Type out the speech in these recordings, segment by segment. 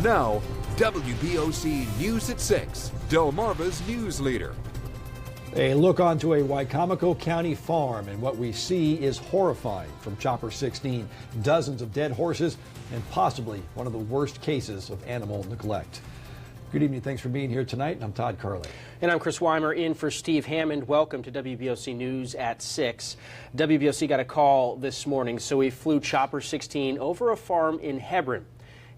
Now, WBOC News at 6, Delmarva's news leader. A look onto a Wicomico County farm, and what we see is horrifying. From Chopper 16, dozens of dead horses and possibly one of the worst cases of animal neglect. Good evening. Thanks for being here tonight. I'm Todd Carley. And I'm Chris Weimer in for Steve Hammond. Welcome to WBOC News at 6. WBOC got a call this morning, so we flew Chopper 16 over a farm in Hebron.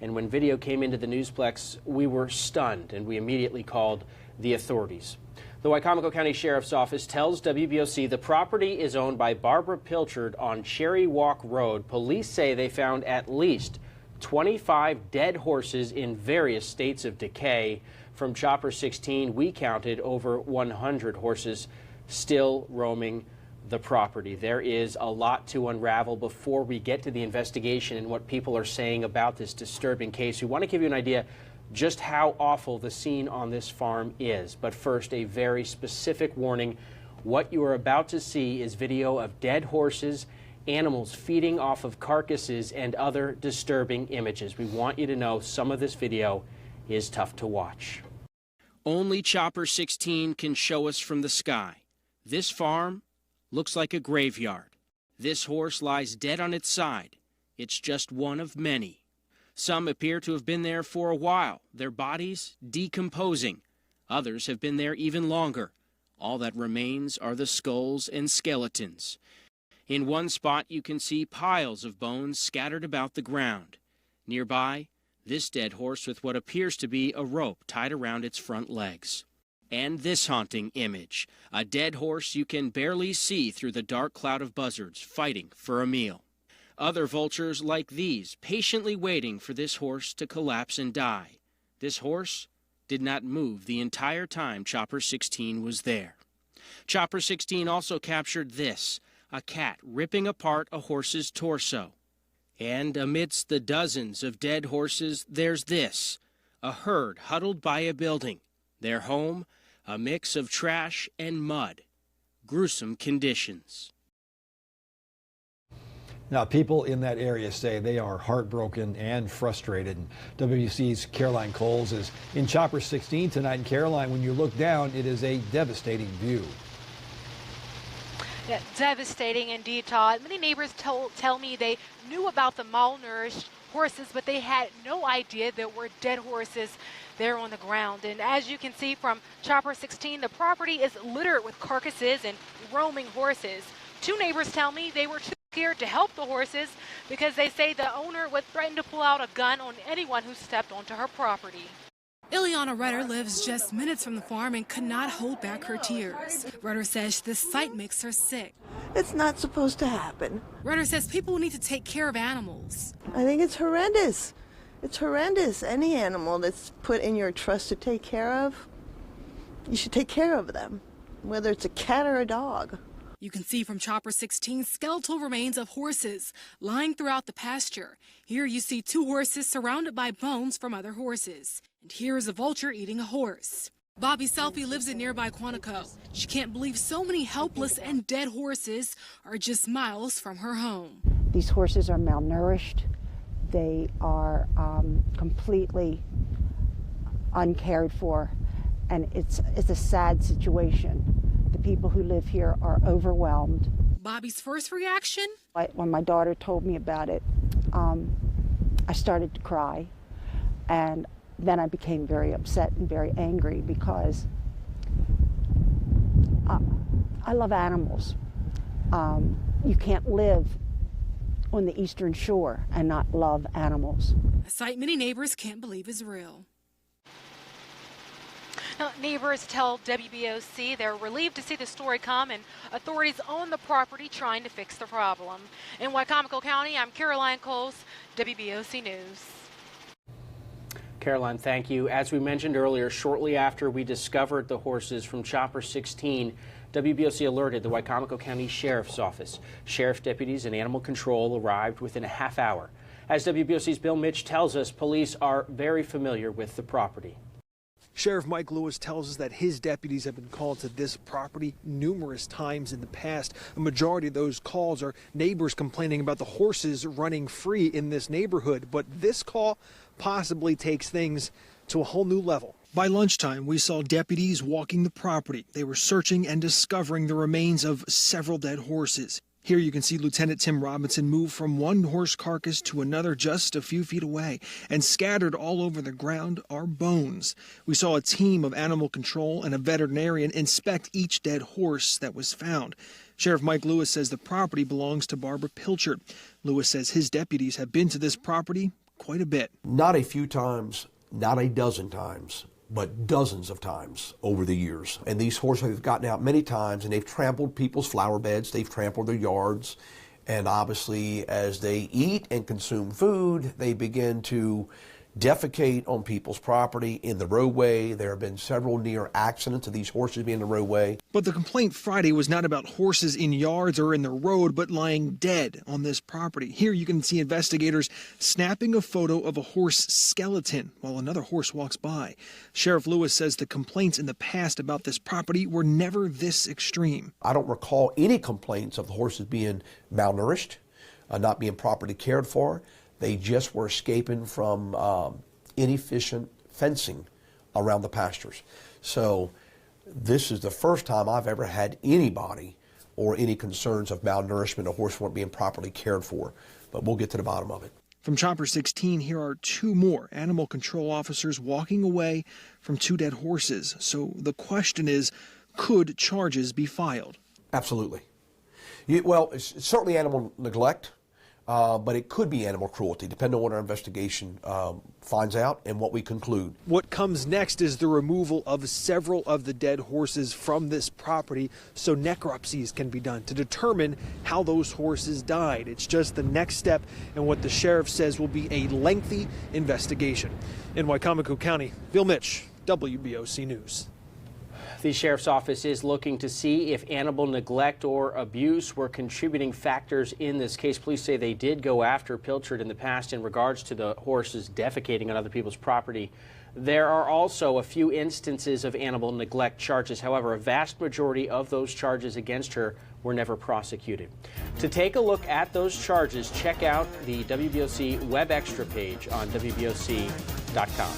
And when video came into the newsplex, we were stunned, and we immediately called the authorities. The Wicomico County Sheriff's Office tells WBOC the property is owned by Barbara Pilchard on Cherry Walk Road. Police say they found at least 25 dead horses in various states of decay. From Chopper 16, we counted over 100 horses still roaming the property. There is a lot to unravel before we get to the investigation and what people are saying about this disturbing case. We want to give you an idea just how awful the scene on this farm is. But first, a very specific warning. What you are about to see is video of dead horses, animals feeding off of carcasses, and other disturbing images. We want you to know some of this video is tough to watch. Only Chopper 16 can show us from the sky. This farm looks like a graveyard. This horse lies dead on its side. It's just one of many. Some appear to have been there for a while, their bodies decomposing. Others have been there even longer. All that remains are the skulls and skeletons. In one spot, you can see piles of bones scattered about the ground. Nearby, this dead horse with what appears to be a rope tied around its front legs. And this haunting image, a dead horse you can barely see through the dark cloud of buzzards fighting for a meal. Other vultures like these, patiently waiting for this horse to collapse and die. This horse did not move the entire time Chopper 16 was there. Chopper 16 also captured this, a cat ripping apart a horse's torso. And amidst the dozens of dead horses, there's this, a herd huddled by a building. Their home, a mix of trash and mud. Gruesome conditions. Now, people in that area say they are heartbroken and frustrated. WBC's Caroline Coles is in Chopper 16 tonight. And Caroline, when you look down, it is a devastating view. Yeah, devastating indeed, Todd. Many neighbors tell me they knew about the malnourished horses, but they had no idea there were dead horses there on the ground. And as you can see from Chopper 16, the property is littered with carcasses and roaming horses. Two neighbors tell me they were too scared to help the horses because they say the owner would threaten to pull out a gun on anyone who stepped onto her property. Ileana Rudder lives just minutes from the farm and could not hold back her tears. Rudder says this sight makes her sick. It's not supposed to happen. Rudder says people need to take care of animals. I think it's horrendous. It's horrendous. Any animal that's put in your trust to take care of, you should take care of them, whether it's a cat or a dog. You can see from Chopper 16 skeletal remains of horses lying throughout the pasture. Here you see two horses surrounded by bones from other horses. And here is a vulture eating a horse. Bobby Selfie lives in nearby Quantico. She can't believe so many helpless and dead horses are just miles from her home. These horses are malnourished. They are completely uncared for, and it's a sad situation. The people who live here are overwhelmed. Bobby's first reaction? When my daughter told me about it, I started to cry, and then I became very upset and very angry because I love animals. You can't live on the Eastern Shore and not love animals. A sight many neighbors can't believe is real. Now, neighbors tell WBOC they're relieved to see the story come and authorities on the property trying to fix the problem. In Wicomico County, I'm Caroline Coles, WBOC News. Caroline, thank you. As we mentioned earlier, shortly after we discovered the horses from Chopper 16, WBOC alerted the Wicomico County Sheriff's Office. Sheriff deputies and animal control arrived within a half hour. As WBOC's Bill Mitch tells us, police are very familiar with the property. Sheriff Mike Lewis tells us that his deputies have been called to this property numerous times in the past. A majority of those calls are neighbors complaining about the horses running free in this neighborhood. But this call possibly takes things to a whole new level. By lunchtime, we saw deputies walking the property. They were searching and discovering the remains of several dead horses. Here you can see Lieutenant Tim Robinson move from one horse carcass to another just a few feet away, and scattered all over the ground are bones. We saw a team of animal control and a veterinarian inspect each dead horse that was found. Sheriff Mike Lewis says the property belongs to Barbara Pilchard. Lewis says his deputies have been to this property quite a bit. Not a few times, not a dozen times, but dozens of times over the years. And these horses have gotten out many times, and they've trampled people's flower beds, they've trampled their yards, and obviously as they eat and consume food, they begin to defecate on people's property in the roadway. There have been several near accidents of these horses being in the roadway. But the complaint Friday was not about horses in yards or in the road, but lying dead on this property. Here you can see investigators snapping a photo of a horse skeleton while another horse walks by. Sheriff Lewis says the complaints in the past about this property were never this extreme. I don't recall any complaints of the horses being malnourished, not being properly cared for. They just were escaping from inefficient fencing around the pastures. So this is the first time I've ever had anybody or any concerns of malnourishment or horse weren't being properly cared for. But we'll get to the bottom of it. From Chopper 16, here are two more animal control officers walking away from two dead horses. So the question is, could charges be filed? Absolutely. Well, it's certainly animal neglect. But it could be animal cruelty, depending on what our investigation finds out and what we conclude. What comes next is the removal of several of the dead horses from this property so necropsies can be done to determine how those horses died. It's just the next step in what the sheriff says will be a lengthy investigation. In Wicomico County, Bill Mitch, WBOC News. The sheriff's office is looking to see if animal neglect or abuse were contributing factors in this case. Police say they did go after Pilchard in the past in regards to the horses defecating on other people's property. There are also a few instances of animal neglect charges. However, a vast majority of those charges against her were never prosecuted. To take a look at those charges, check out the WBOC Web Extra page on WBOC.com.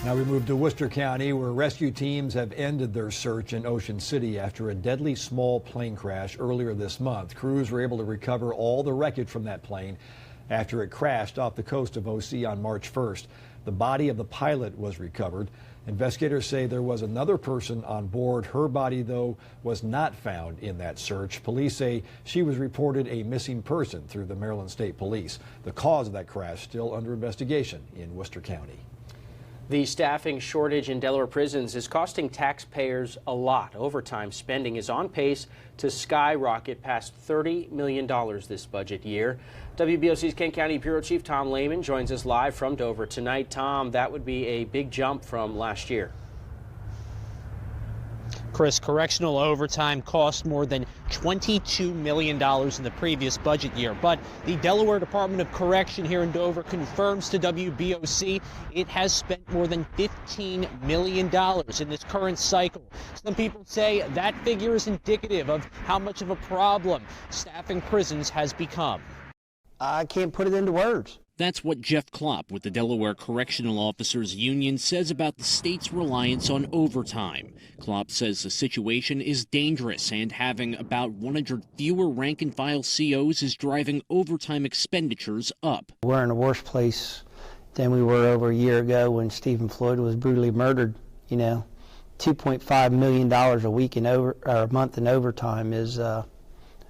Now we move to Worcester County, where rescue teams have ended their search in Ocean City after a deadly small plane crash earlier this month. Crews were able to recover all the wreckage from that plane after it crashed off the coast of OC on March 1st. The body of the pilot was recovered. Investigators say there was another person on board. Her body, though, was not found in that search. Police say she was reported a missing person through the Maryland State Police. The cause of that crash still under investigation in Worcester County. The staffing shortage in Delaware prisons is costing taxpayers a lot. Overtime spending is on pace to skyrocket past $30 million this budget year. WBOC's Kent County Bureau Chief Tom Lehman joins us live from Dover tonight. Tom, that would be a big jump from last year. Chris, correctional overtime cost more than $22 million in the previous budget year. But the Delaware Department of Correction here in Dover confirms to WBOC it has spent more than $15 million in this current cycle. Some people say that figure is indicative of how much of a problem staffing prisons has become. I can't put it into words. That's what Jeff Klopp with the Delaware Correctional Officers Union says about the state's reliance on overtime. Klopp says the situation is dangerous, and having about 100 fewer rank-and-file COs is driving overtime expenditures up. We're in a worse place than we were over a year ago when Stephen Floyd was brutally murdered. You know, $2.5 million a week or a month in overtime is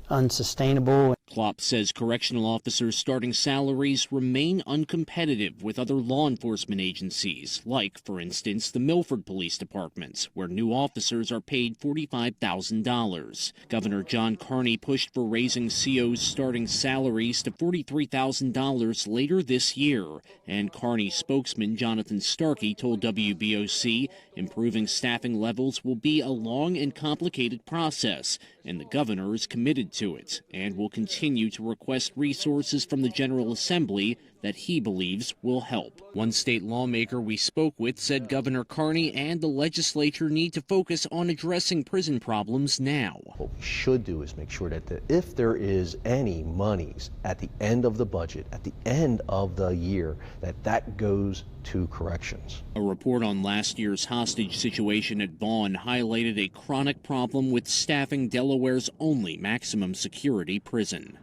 unsustainable. Klopp says correctional officers' starting salaries remain uncompetitive with other law enforcement agencies, like, for instance, the Milford Police Department, where new officers are paid $45,000. Governor John Carney pushed for raising COs' starting salaries to $43,000 later this year, and Carney spokesman Jonathan Starkey told WBOC improving staffing levels will be a long and complicated process, and the governor is committed to it and will continue to request resources from the General Assembly that he believes will help. One state lawmaker we spoke with said Governor Carney and the legislature need to focus on addressing prison problems now. What we should do is make sure that if there is any monies at the end of the budget, at the end of the year, that goes to corrections. A report on last year's hostage situation at Vaughn highlighted a chronic problem with staffing Delaware's only maximum security prison.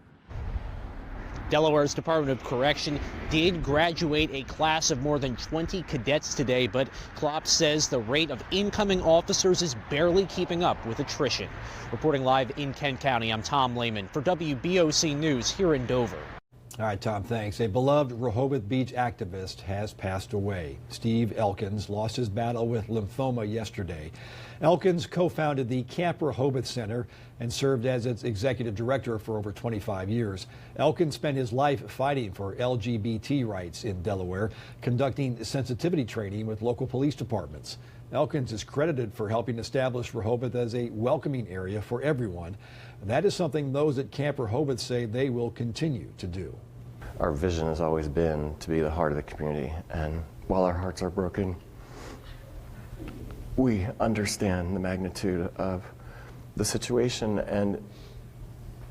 Delaware's Department of Correction did graduate a class of more than 20 cadets today, but Klopp says the rate of incoming officers is barely keeping up with attrition. Reporting live in Kent County, I'm Tom Lehman for WBOC News here in Dover. All right, Tom, thanks. A beloved Rehoboth Beach activist has passed away. Steve Elkins lost his battle with lymphoma yesterday. Elkins co-founded the Camp Rehoboth Center and served as its executive director for over 25 years. Elkins spent his life fighting for LGBT rights in Delaware, conducting sensitivity training with local police departments. Elkins is credited for helping establish Rehoboth as a welcoming area for everyone. That is something those at Camp Rehoboth say they will continue to do. Our vision has always been to be the heart of the community, and while our hearts are broken, we understand the magnitude of the situation, and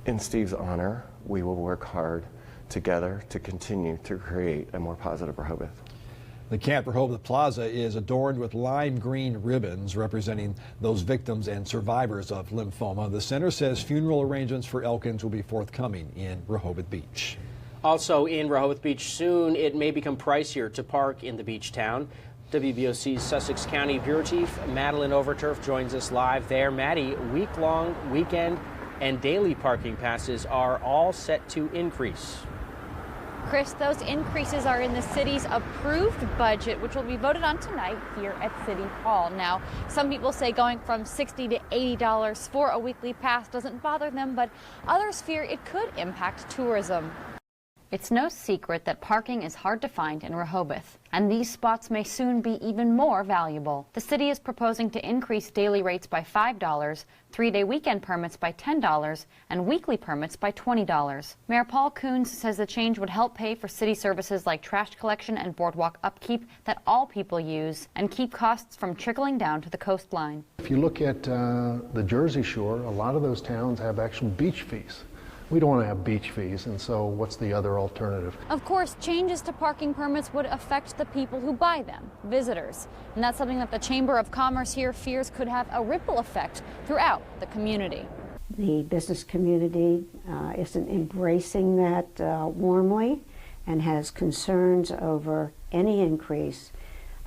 in Steve's honor, we will work hard together to continue to create a more positive Rehoboth. The Camp Rehoboth Plaza is adorned with lime green ribbons representing those victims and survivors of lymphoma. The center says funeral arrangements for Elkins will be forthcoming in Rehoboth Beach. Also in Rehoboth Beach, soon it may become pricier to park in the beach town. WBOC's Sussex County Bureau Chief Madeline Overturf joins us live there. Maddie, week-long, weekend, and daily parking passes are all set to increase. Chris, those increases are in the city's approved budget, which will be voted on tonight here at City Hall. Now, some people say going from $60 to $80 for a weekly pass doesn't bother them, but others fear it could impact tourism. It's no secret that parking is hard to find in Rehoboth, and these spots may soon be even more valuable. The city is proposing to increase daily rates by $5, three-day weekend permits by $10, and weekly permits by $20. Mayor Paul Coons says the change would help pay for city services like trash collection and boardwalk upkeep that all people use, and keep costs from trickling down to the coastline. If you look at the Jersey Shore, a lot of those towns have actual beach fees. We don't want to have beach fees, and so what's the other alternative? Of course, changes to parking permits would affect the people who buy them, visitors. And that's something that the Chamber of Commerce here fears could have a ripple effect throughout the community. The business community isn't embracing that warmly and has concerns over any increase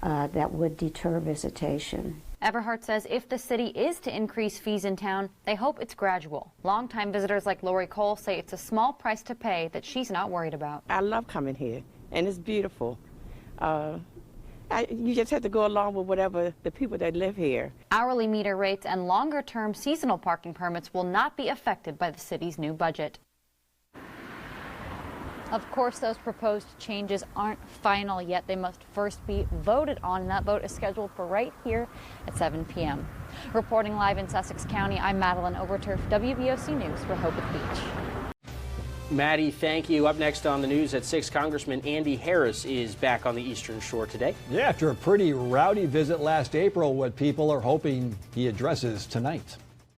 that would deter visitation. Everhart says if the city is to increase fees in town, they hope it's gradual. Longtime visitors like Lori Cole say it's a small price to pay that she's not worried about. I love coming here, and it's beautiful. You just have to go along with whatever the people that live here. Hourly meter rates and longer-term seasonal parking permits will not be affected by the city's new budget. Of course, those proposed changes aren't final yet. They must first be voted on, and that vote is scheduled for right here at 7 p.m. Reporting live in Sussex County, I'm Madeline Overturf, WBOC News, Rehoboth Beach. Maddie, thank you. Up next on the news at 6, Congressman Andy Harris is back on the Eastern Shore today. Yeah, after a pretty rowdy visit last April, what people are hoping he addresses tonight.